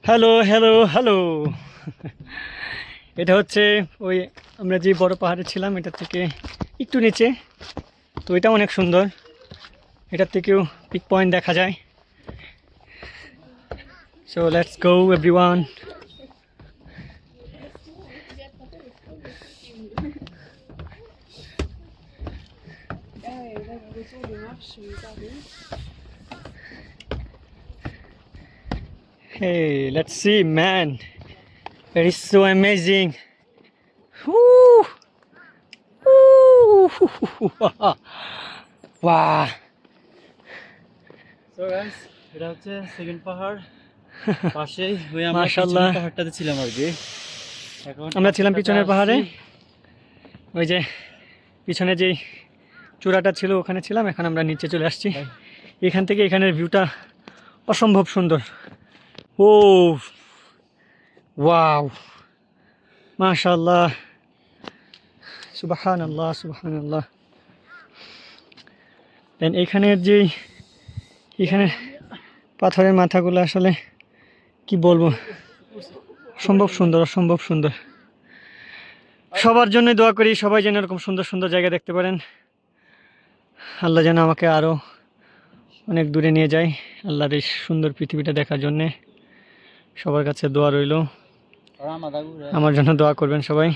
Hello hello hello. এটা হচ্ছে ওই আমরা যে বড় পাহাড়ে ছিলাম এটা থেকে একটু নিচে। তো এটা অনেক সুন্দর, এটার থেকেও পিক পয়েন্ট দেখা যায়। So let's go everyone. Hey, let's see, man. It is so amazing. Woo! Woo! Wow. So guys, এটা হচ্ছে সেকেন্ড পাহাড়। পাশেই ওই আমরা মাশাআল্লাহ। পিছনের পাহাড়টাতে ছিলাম আর কি। এখন আমরা ছিলাম পাশেরটাতে পিছনের পাহাড়ে, আসছি। ওই যে পিছনে যেই চূড়াটা ছিল ওখানে ছিলাম। এখন আমরা নিচে চলে আসছি। এখান থেকে এখানের ভিউটা অসম্ভব সুন্দর। ও ওয়াও, মাশাআল্লাহ, সুবহানাল্লাহ সুবহানাল্লাহ। দেন এখানের যে এখানে পাথরের মাথাগুলো আসলে কি বলবো, অসম্ভব সুন্দর, অসম্ভব সুন্দর। সবার জন্য দোয়া করি, সবাই যেন এরকম সুন্দর সুন্দর জায়গা দেখতে পারেন। আল্লাহ যেন আমাকে আরও অনেক দূরে নিয়ে যায় আল্লাহর এই সুন্দর পৃথিবীটা দেখার জন্যে। সবার কাছে দোয়া রইল, আমার জন্য দোয়া করবেন সবাই।